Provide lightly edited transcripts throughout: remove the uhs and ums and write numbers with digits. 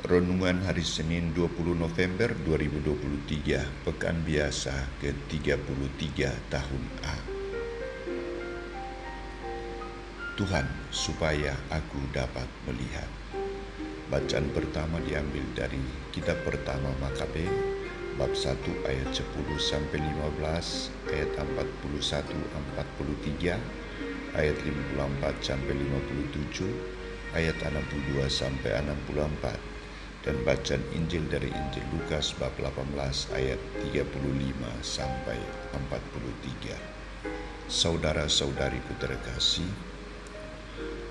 Renungan hari Senin 20 November 2023, Pekan Biasa ke-33 tahun A. Tuhan, supaya aku dapat melihat. Bacaan pertama diambil dari kitab pertama Makabe, bab 1 ayat 10 sampai 15, ayat 41-43, ayat 54 sampai 57, ayat 62 sampai 64. Dan bacaan Injil dari Injil Lukas bab 18 ayat 35 sampai 43. Saudara-saudariku terkasih,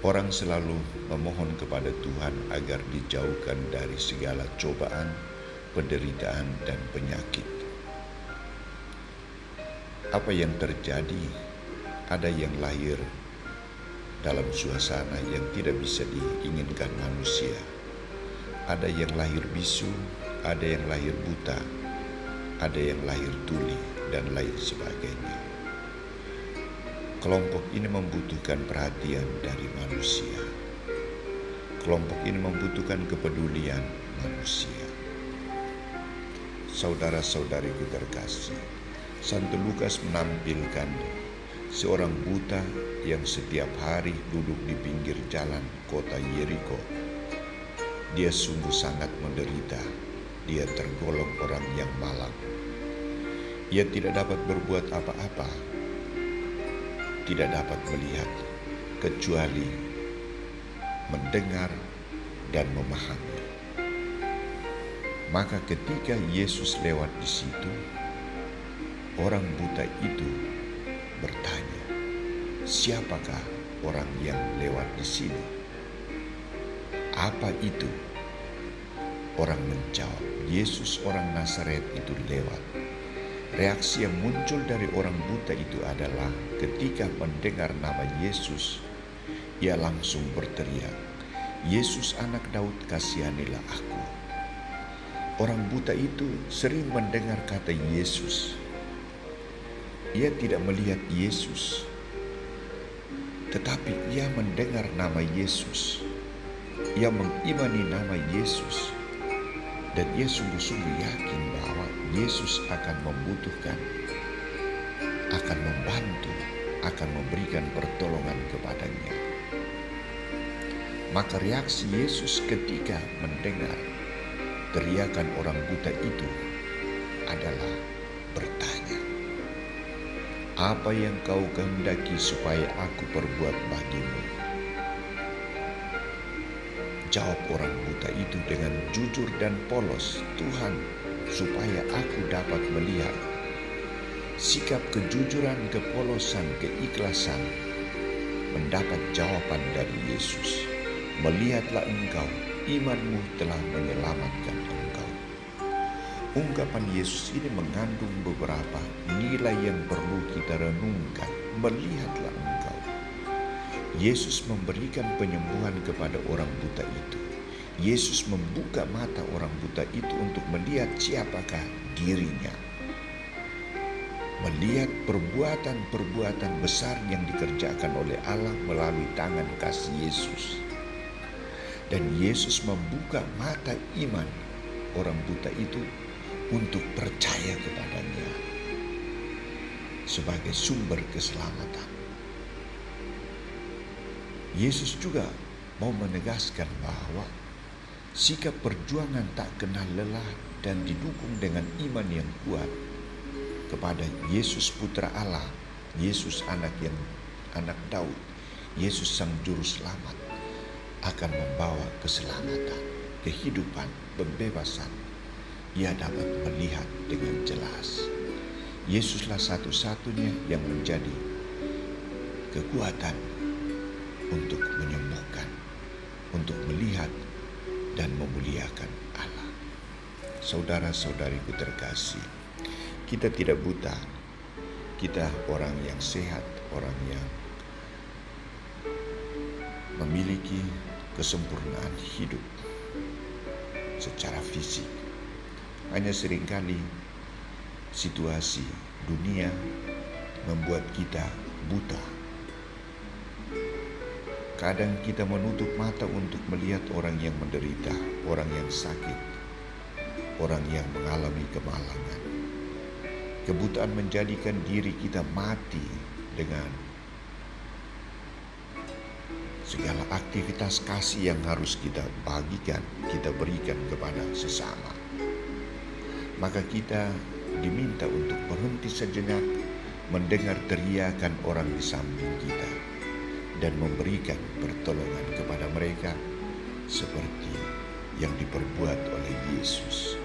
orang selalu memohon kepada Tuhan agar dijauhkan dari segala cobaan, penderitaan, dan penyakit. Apa yang terjadi? Ada yang lahir dalam suasana yang tidak bisa diinginkan manusia. Ada yang lahir bisu, ada yang lahir buta, ada yang lahir tuli, dan lain sebagainya. Kelompok ini membutuhkan perhatian dari manusia. Kelompok ini membutuhkan kepedulian manusia. Saudara-saudariku terkasih, Santo Lukas menampilkan seorang buta yang setiap hari duduk di pinggir jalan kota Yeriko. Dia sungguh sangat menderita. Dia tergolong orang yang malang. Ia tidak dapat berbuat apa-apa, tidak dapat melihat, kecuali mendengar dan memahami. Maka ketika Yesus lewat di situ, orang buta itu bertanya, "Siapakah orang yang lewat di sini?" "Apa itu?" Orang menjawab, "Yesus orang Nazaret itu lewat." Reaksi yang muncul dari orang buta itu adalah ketika mendengar nama Yesus, ia langsung berteriak, "Yesus anak Daud, kasihanilah aku." Orang buta itu sering mendengar kata Yesus. Ia tidak melihat Yesus, tetapi ia mendengar nama Yesus. Ia mengimani nama Yesus, dan ia sungguh-sungguh yakin bahwa Yesus akan membutuhkan, akan membantu, akan memberikan pertolongan kepadanya. Maka reaksi Yesus ketika mendengar teriakan orang buta itu adalah bertanya, "Apa yang kau kehendaki supaya aku perbuat bagimu?" Jawab orang buta itu dengan jujur dan polos, "Tuhan, supaya aku dapat melihat." Sikap kejujuran, kepolosan, keikhlasan mendapat jawaban dari Yesus. "Melihatlah engkau, imanmu telah menyelamatkan engkau." Ungkapan Yesus ini mengandung beberapa nilai yang perlu kita renungkan. Melihatlah engkau. Yesus memberikan penyembuhan kepada orang buta itu. Yesus membuka mata orang buta itu untuk melihat siapakah dirinya. Melihat perbuatan-perbuatan besar yang dikerjakan oleh Allah melalui tangan kasih Yesus. Dan Yesus membuka mata iman orang buta itu untuk percaya kepadanya sebagai sumber keselamatan. Yesus juga mau menegaskan bahwa sikap perjuangan tak kenal lelah dan didukung dengan iman yang kuat kepada Yesus Putra Allah, Yesus anak Daud, Yesus Sang Juru Selamat akan membawa keselamatan, kehidupan, pembebasan. Ia dapat melihat dengan jelas. Yesuslah satu-satunya yang menjadi kekuatan untuk menyembuhkan, untuk melihat dan memuliakan Allah. Saudara-saudariku terkasih, kita tidak buta. Kita orang yang sehat, orang yang memiliki kesempurnaan hidup secara fisik. Hanya seringkali situasi dunia membuat kita buta. Kadang kita menutup mata untuk melihat orang yang menderita, orang yang sakit, orang yang mengalami kemalangan. Kebutaan menjadikan diri kita mati dengan segala aktivitas kasih yang harus kita bagikan, kita berikan kepada sesama. Maka kita diminta untuk berhenti sejenak, mendengar teriakan orang di samping kita, dan memberikan pertolongan kepada mereka seperti yang diperbuat oleh Yesus.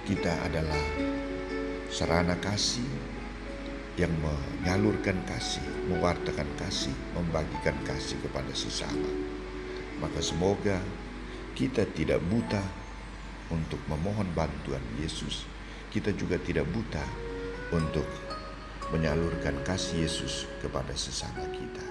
Kita adalah sarana kasih yang menyalurkan kasih, mewartakan kasih, membagikan kasih kepada sesama. Maka semoga kita tidak buta untuk memohon bantuan Yesus. Kita juga tidak buta untuk menyalurkan kasih Yesus kepada sesama kita.